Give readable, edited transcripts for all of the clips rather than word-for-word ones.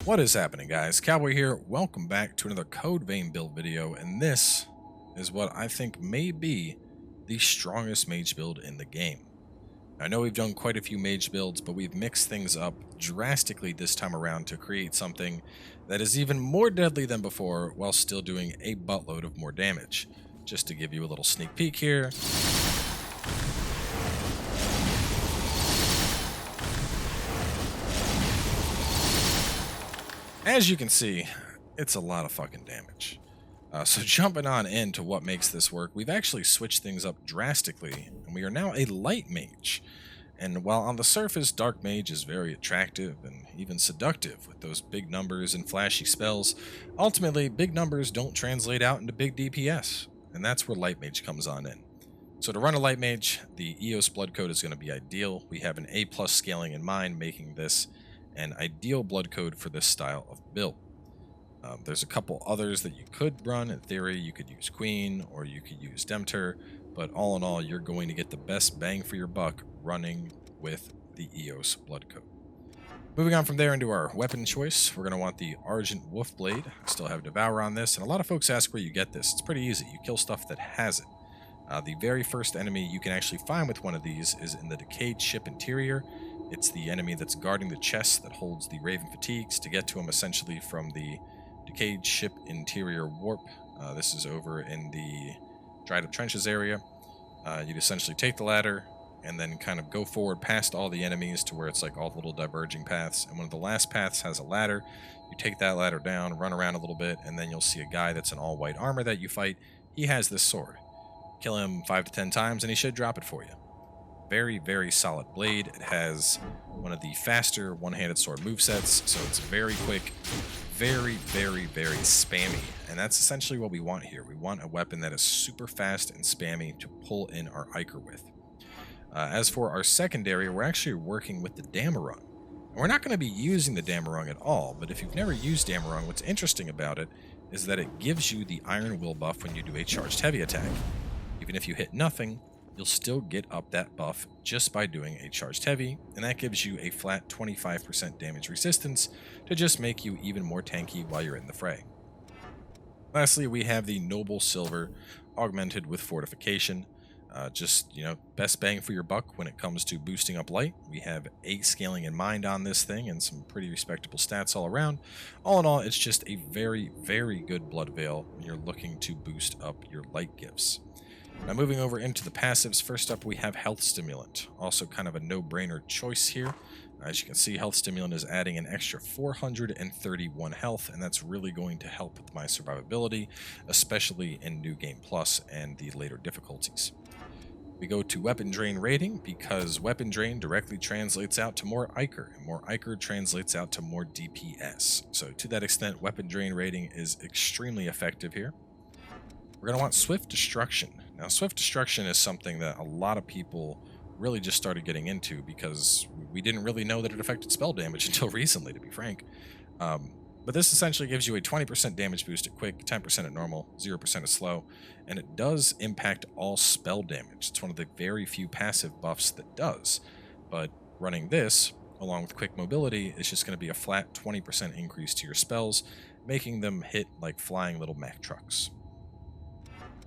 What is happening, guys? Cowboy here. Welcome back to another Code Vein build video, and this is what I think may be the strongest mage build in the game. I know we've done quite a few mage builds, but we've mixed things up drastically this time around to create something that is even more deadly than before while still doing a buttload of more damage. Just to give you a little sneak peek here. As you can see, it's a lot of fucking damage. So jumping on into what makes this work, we've actually switched things up drastically, and we are now a light mage. And while on the surface, dark mage is very attractive and even seductive with those big numbers and flashy spells, ultimately big numbers don't translate out into big DPS, and that's where light mage comes on in. So to run a light mage, the EOS blood code is going to be ideal. We have an A+ scaling in mind, making this an ideal blood code for this style of build. There's a couple others that you could run. In theory, you could use Queen or you could use Demter, but all in all, you're going to get the best bang for your buck running with the EOS blood code. Moving on from there into our weapon choice, we're going to want the Argent Wolf Blade. I still have Devour on this, and a lot of folks ask where you get this. It's pretty easy. You kill stuff that has it. The very first enemy you can actually find with one of these is in the Decayed Ship Interior. It's the enemy that's guarding the chest that holds the Raven Fatigues. To get to him essentially from the Decayed Ship Interior Warp, this is over in the Dried Up Trenches area. You'd essentially take the ladder and then kind of go forward past all the enemies to where it's like all the little diverging paths. And one of the last paths has a ladder. You take that ladder down, run around a little bit, and then you'll see a guy that's in all white armor that you fight. He has this sword. Kill him 5 to 10 times and he should drop it for you. Very, very solid blade. It has one of the faster one-handed sword movesets, so it's very quick, very, very, very spammy. And that's essentially what we want here. We want a weapon that is super fast and spammy to pull in our Iker with. As for our secondary, we're actually working with the Dammerung. And we're not going to be using the Dammerung at all, but if you've never used Dammerung, what's interesting about it is that it gives you the Iron Will buff when you do a charged heavy attack. Even if you hit nothing, you'll still get up that buff just by doing a charged heavy, and that gives you a flat 25% damage resistance to just make you even more tanky while you're in the fray. Lastly, we have the Noble Silver augmented with fortification. Best bang for your buck when it comes to boosting up light. We have 8 scaling in mind on this thing and some pretty respectable stats all around. All in all, it's just a very, very good blood veil when you're looking to boost up your light gifts. Now moving over into the passives, first up we have Health Stimulant, also kind of a no-brainer choice here. As you can see, Health Stimulant is adding an extra 431 health, and that's really going to help with my survivability, especially in New Game Plus and the later difficulties. We go to Weapon Drain rating, because Weapon Drain directly translates out to more Iker, and more Iker translates out to more DPS. So to that extent, Weapon Drain rating is extremely effective here. We're going to want Swift Destruction. Now, Swift Destruction is something that a lot of people really just started getting into because we didn't really know that it affected spell damage until recently, to be frank. But this essentially gives you a 20% damage boost at quick, 10% at normal, 0% at slow, and it does impact all spell damage. It's one of the very few passive buffs that does. But running this, along with quick mobility, is just going to be a flat 20% increase to your spells, making them hit like flying little Mack trucks.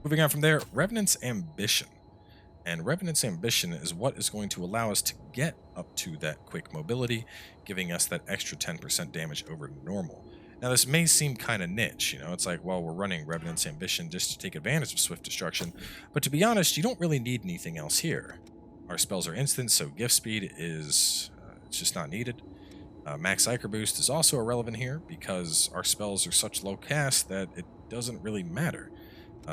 Moving on from there, Revenant's Ambition. And Revenant's Ambition is what is going to allow us to get up to that quick mobility, giving us that extra 10% damage over normal. Now this may seem kind of niche, it's like, well, we're running Revenant's Ambition just to take advantage of Swift Destruction, but to be honest, you don't really need anything else here. Our spells are instant, so gift speed is it's just not needed. Max Iker boost is also irrelevant here because our spells are such low cast that it doesn't really matter.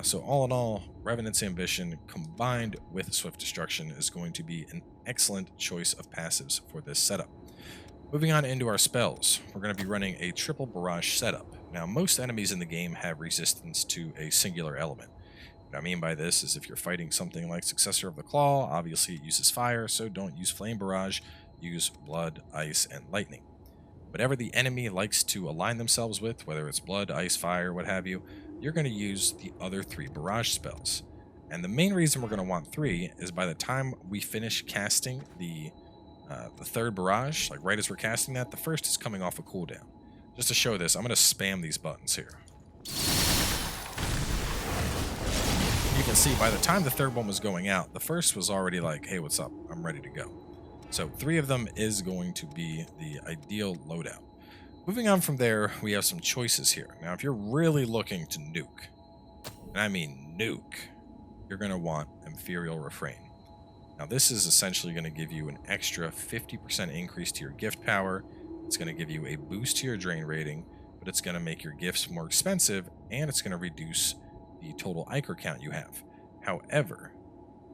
So all in all, Revenant's Ambition combined with Swift Destruction is going to be an excellent choice of passives for this setup. Moving on into our spells, we're going to be running a triple barrage setup. Now, most enemies in the game have resistance to a singular element. What I mean by this is if you're fighting something like Successor of the Claw, obviously it uses fire, so don't use Flame Barrage, use Blood, Ice, and Lightning. Whatever the enemy likes to align themselves with, whether it's Blood, Ice, Fire, what have you, you're going to use the other 3 barrage spells. And the main reason we're going to want 3 is by the time we finish casting the 3rd barrage, like right as we're casting that, the first is coming off a cooldown. Just to show this, I'm going to spam these buttons here. You can see by the time the third one was going out, the first was already like, hey, what's up? I'm ready to go. So 3 of them is going to be the ideal loadout. Moving on from there, we have some choices here. Now, if you're really looking to nuke, and I mean nuke, you're going to want Imperial Refrain. Now, this is essentially going to give you an extra 50% increase to your gift power. It's going to give you a boost to your drain rating, but it's going to make your gifts more expensive, and it's going to reduce the total Ichor count you have. However,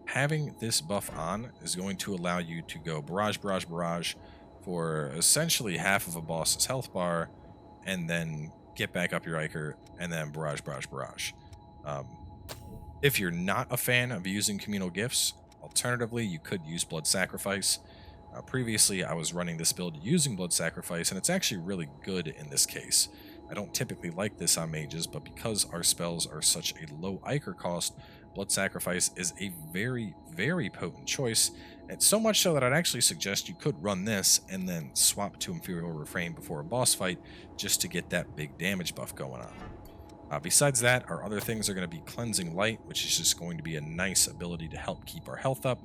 having this buff on is going to allow you to go Barrage, Barrage, Barrage for essentially half of a boss's health bar, and then get back up your Ichor, and then Barrage, Barrage, Barrage. If you're not a fan of using communal gifts, alternatively, you could use Blood Sacrifice. Previously, I was running this build using Blood Sacrifice, and it's actually really good in this case. I don't typically like this on mages, but because our spells are such a low Ichor cost, Blood Sacrifice is a very, very potent choice, and so much so that I'd actually suggest you could run this and then swap to Imperial Refrain before a boss fight just to get that big damage buff going on. Besides that, our other things are going to be Cleansing Light, which is just going to be a nice ability to help keep our health up.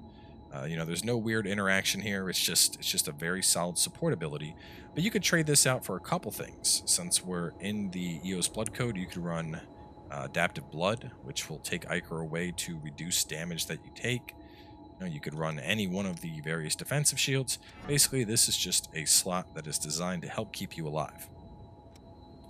There's no weird interaction here. It's just a very solid support ability. But you could trade this out for a couple things. Since we're in the EOS Blood Code, you could run Adaptive Blood, which will take Ichor away to reduce damage that you take. You could run any one of the various defensive shields. Basically, this is just a slot that is designed to help keep you alive.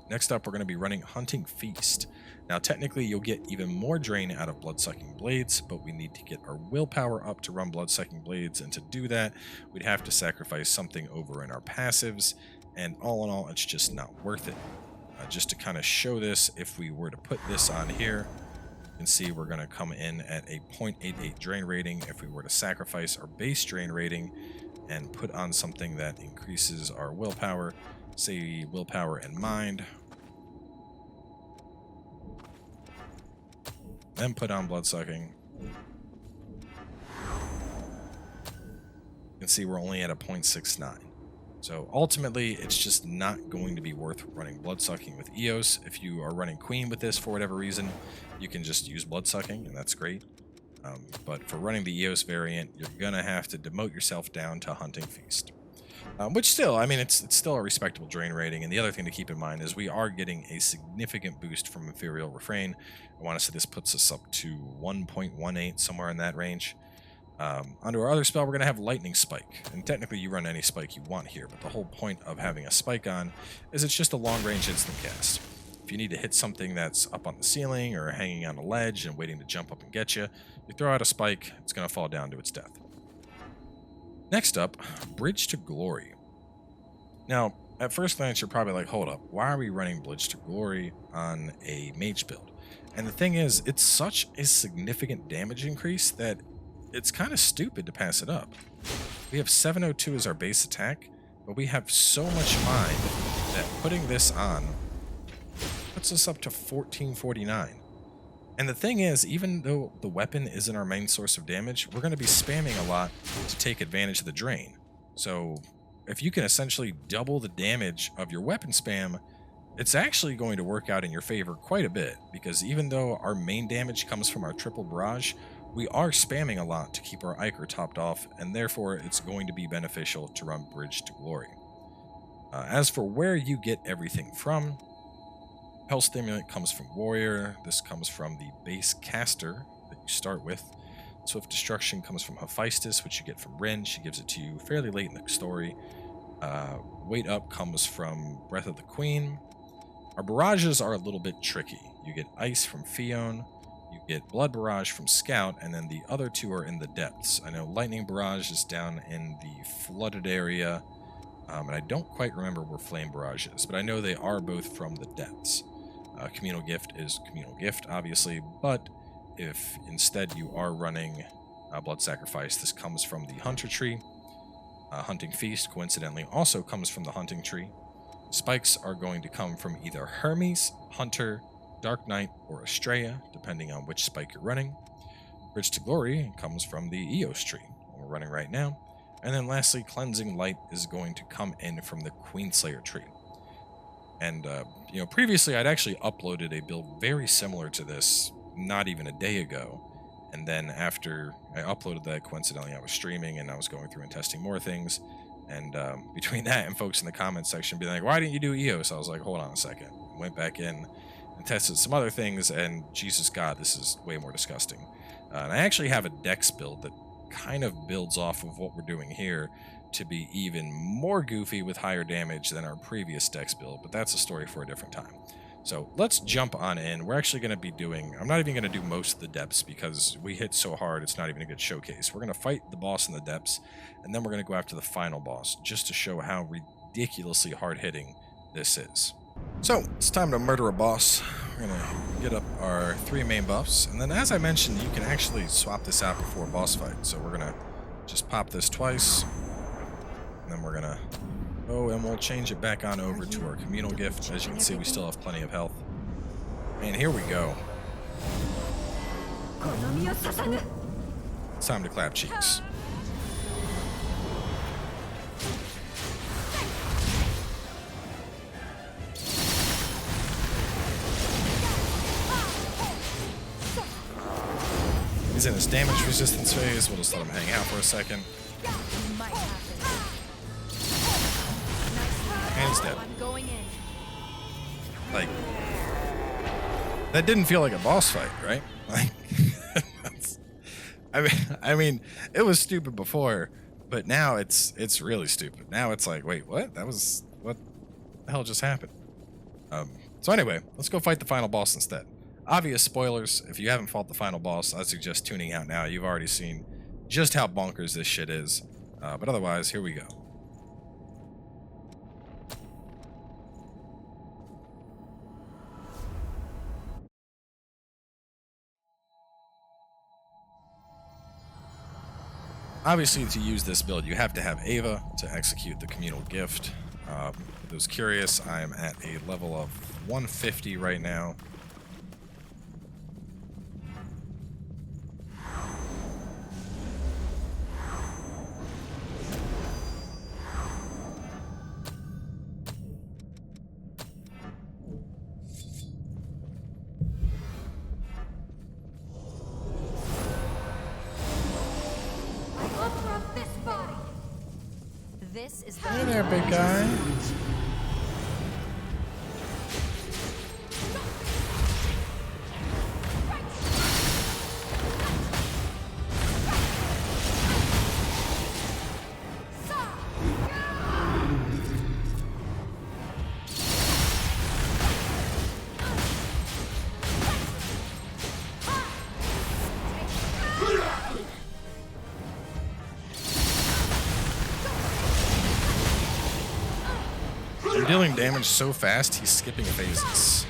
Next up, we're going to be running Hunting Feast. Now, technically, you'll get even more drain out of Blood-Sucking Blades, but we need to get our willpower up to run Blood-Sucking Blades, and to do that, we'd have to sacrifice something over in our passives, and all in all, it's just not worth it. Just to kind of show this, if we were to put this on here, you can see we're going to come in at a 0.88 drain rating. If we were to sacrifice our base drain rating and put on something that increases our willpower, say willpower and mind, then put on Bloodsucking, you can see we're only at a 0.69. So ultimately, it's just not going to be worth running Bloodsucking with EOS. If you are running Queen with this for whatever reason, you can just use Bloodsucking, and that's great. But for running the EOS variant, you're going to have to demote yourself down to Hunting Feast. Which still, I mean, it's still a respectable drain rating. And the other thing to keep in mind is we are getting a significant boost from Imperial Refrain. I want to say this puts us up to 1.18, somewhere in that range. Under our other spell, we're going to have Lightning Spike. And technically, you run any spike you want here. But the whole point of having a spike on is it's just a long-range instant cast. If you need to hit something that's up on the ceiling or hanging on a ledge and waiting to jump up and get you, you throw out a spike, it's going to fall down to its death. Next up, Bridge to Glory. Now, at first glance, you're probably like, hold up, why are we running Bridge to Glory on a mage build? And the thing is, it's such a significant damage increase that it's kind of stupid to pass it up. We have 702 as our base attack, but we have so much mind that putting this on puts us up to 1449. And the thing is, even though the weapon isn't our main source of damage, we're going to be spamming a lot to take advantage of the drain. So if you can essentially double the damage of your weapon spam, it's actually going to work out in your favor quite a bit, because even though our main damage comes from our triple barrage, we are spamming a lot to keep our Ichor topped off, and therefore it's going to be beneficial to run Bridge to Glory. As for where you get everything from, Health Stimulant comes from Warrior. This comes from the base caster that you start with. Swift Destruction comes from Hephaestus, which you get from Rin. She gives it to you fairly late in the story. Weight Up comes from Breath of the Queen. Our barrages are a little bit tricky. You get Ice from Fion, you get Blood Barrage from Scout, and then the other two are in the depths. I know Lightning Barrage is down in the flooded area, and I don't quite remember where Flame Barrage is, but I know they are both from the depths. Communal Gift is Communal Gift, obviously, but if instead you are running Blood Sacrifice, this comes from the Hunter Tree. Hunting Feast, coincidentally, also comes from the Hunting Tree. Spikes are going to come from either Hermes, Hunter, Dark Knight, or Estrella, depending on which spike you're running. Bridge to Glory comes from the Eos Tree, one we're running right now. And then lastly, Cleansing Light is going to come in from the Queenslayer Tree. And, you know, previously I'd actually uploaded a build very similar to this not even a day ago. And then after I uploaded that, coincidentally, I was streaming and I was going through and testing more things. And between that and folks in the comments section being like, why didn't you do EOS? I was like, hold on a second. Went back in and tested some other things, and Jesus God, this is way more disgusting. And I actually have a dex build that kind of builds off of what we're doing here to be even more goofy with higher damage than our previous dex build, but that's a story for a different time. So let's jump on in. We're actually going to be doing, I'm not even going to do most of the depths because we hit so hard it's not even a good showcase. We're going to fight the boss in the depths, and then we're going to go after the final boss just to show how ridiculously hard-hitting this is. So it's time to murder a boss. We're going to get up our 3 main buffs, and then as I mentioned, you can actually swap this out before a boss fight. So we're going to just pop this twice, and then we're going to and we'll change it back on over to our communal gift. As you can see, we still have plenty of health. And here we go. It's time to clap cheeks. He's in his damage resistance phase. We'll just let him hang out for a second. And he's dead. Like, that didn't feel like a boss fight, right? Like, I mean, it was stupid before, but now it's really stupid. Now it's like, wait, what? What the hell just happened? So anyway, let's go fight the final boss instead. Obvious spoilers. If you haven't fought the final boss, I suggest tuning out now. You've already seen just how bonkers this shit is. But otherwise, here we go. Obviously, to use this build, you have to have Ava to execute the communal gift. For those curious, I'm at a level of 150 right now. Hey there, big guy. I'm dealing damage so fast, he's skipping phases.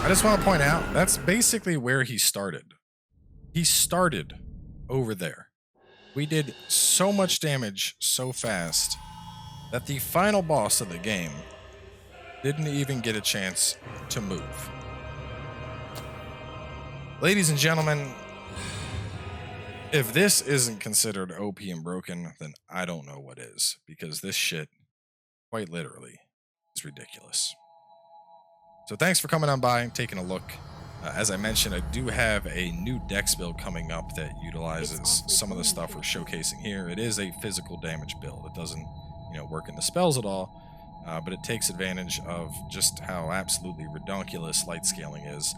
I just want to point out, that's basically where he started. He started over there. We did so much damage so fast that the final boss of the game didn't even get a chance to move. Ladies and gentlemen, if this isn't considered OP and broken, then I don't know what is, because this shit, quite literally, is ridiculous. So thanks for coming on by and taking a look. As I mentioned, I do have a new dex build coming up that utilizes some of the stuff we're showcasing here. It is a physical damage build. It doesn't, work in the spells at all, but it takes advantage of just how absolutely redonkulous light scaling is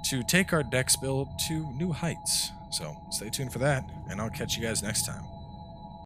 to take our dex build to new heights. So stay tuned for that, and I'll catch you guys next time.